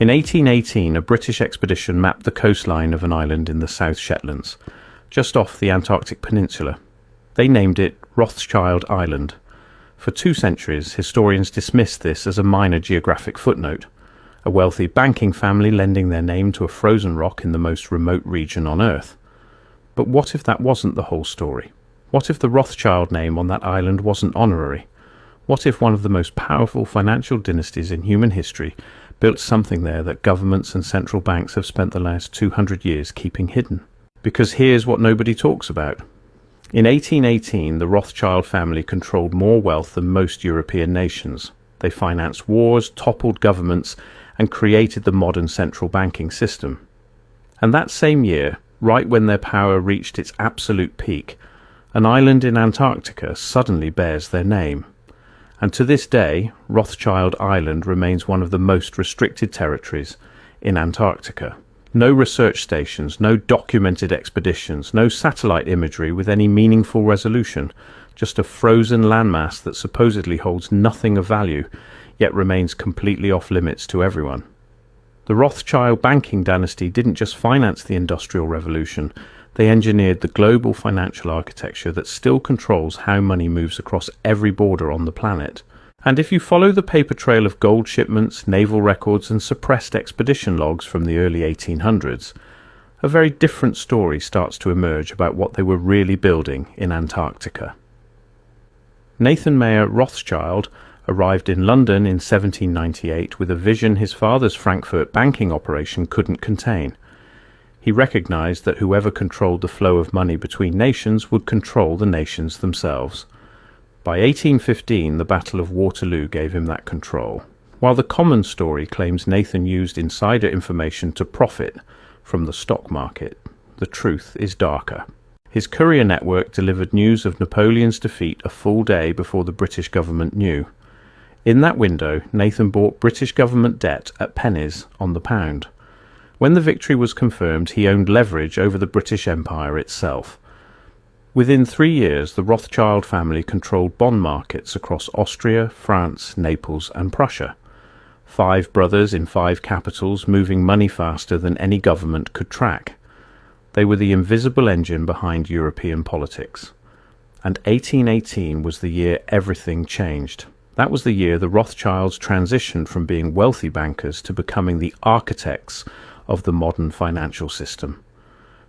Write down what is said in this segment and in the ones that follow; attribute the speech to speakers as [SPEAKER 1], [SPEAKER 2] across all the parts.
[SPEAKER 1] In 1818, a British expedition mapped the coastline of an island in the South Shetlands, just off the Antarctic peninsula. They named it Rothschild Island. For 2 centuries, historians dismissed this as a minor geographic footnote, a wealthy banking family lending their name to a frozen rock in the most remote region on Earth. But what if that wasn't the whole story? What if the Rothschild name on that island wasn't honorary? What if one of the most powerful financial dynasties in human history built something there that governments and central banks have spent the last 200 years keeping hidden? Because here's what nobody talks about. In 1818, the Rothschild family controlled more wealth than most European nations. They financed wars, toppled governments, and created the modern central banking system. And that same year, right when their power reached its absolute peak, an island in Antarctica suddenly bears their name. And to this day, Rothschild Island remains one of the most restricted territories in Antarctica. No research stations, no documented expeditions, no satellite imagery with any meaningful resolution, just a frozen landmass that supposedly holds nothing of value, yet remains completely off limits to everyone. The Rothschild banking dynasty didn't just finance the Industrial Revolution, they engineered the global financial architecture that still controls how money moves across every border on the planet. And if you follow the paper trail of gold shipments, naval records, and suppressed expedition logs from the early 1800s, a very different story starts to emerge about what they were really building in Antarctica. Nathan Mayer Rothschild arrived in London in 1798 with a vision his father's Frankfurt banking operation couldn't contain. He recognized that whoever controlled the flow of money between nations would control the nations themselves. By 1815, the Battle of Waterloo gave him that control. While the common story claims Nathan used insider information to profit from the stock market, the truth is darker. His courier network delivered news of Napoleon's defeat a full day before the British government knew. In that window, Nathan bought British government debt at pennies on the pound. When the victory was confirmed, he owned leverage over the British Empire itself. Within 3 years, the Rothschild family controlled bond markets across Austria, France, Naples, and Prussia. 5 brothers in 5 capitals, moving money faster than any government could track. They were the invisible engine behind European politics. And 1818 was the year everything changed. That was the year the Rothschilds transitioned from being wealthy bankers to becoming the architects of the modern financial system.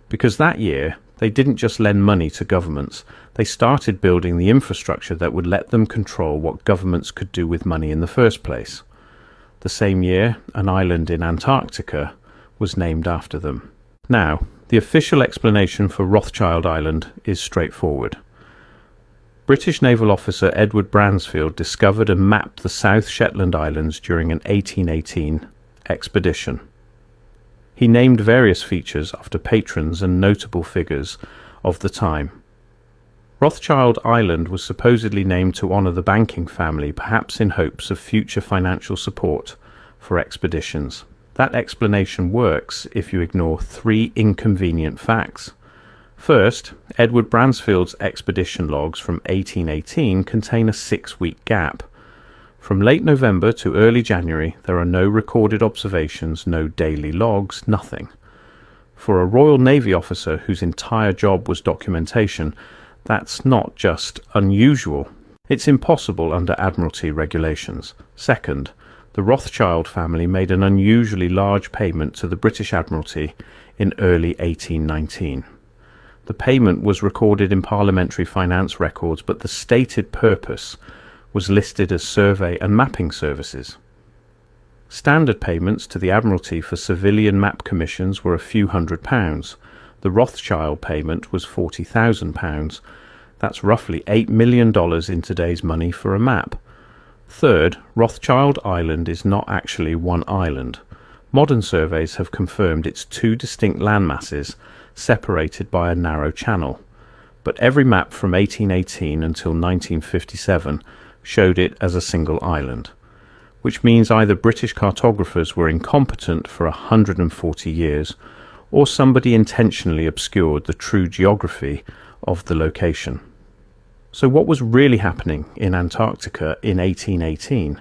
[SPEAKER 1] Because that year, they didn't just lend money to governments, they started building the infrastructure that would let them control what governments could do with money in the first place. The same year, an island in Antarctica was named after them. Now, the official explanation for Rothschild Island is straightforward. British naval officer Edward Bransfield discovered and mapped the South Shetland Islands during an 1818 expedition. He named various features after patrons and notable figures of the time. Rothschild Island was supposedly named to honour the banking family, perhaps in hopes of future financial support for expeditions. That explanation works if you ignore 3 inconvenient facts. First, Edward Bransfield's expedition logs from 1818 contain a 6-week gap. From late November to early January, there are no recorded observations, no daily logs, nothing. For a Royal Navy officer whose entire job was documentation, that's not just unusual. It's impossible under Admiralty regulations. Second, the Rothschild family made an unusually large payment to the British Admiralty in early 1819. The payment was recorded in parliamentary finance records, but the stated purpose was listed as survey and mapping services. Standard payments to the Admiralty for civilian map commissions were a few £100. The Rothschild payment was £40,000. That's roughly $8 million in today's money for a map. Third, Rothschild Island is not actually one island. Modern surveys have confirmed it's 2 distinct landmasses separated by a narrow channel. But every map from 1818 until 1957 showed it as a single island, which means either British cartographers were incompetent for 140 years, or somebody intentionally obscured the true geography of the location. So what was really happening in Antarctica in 1818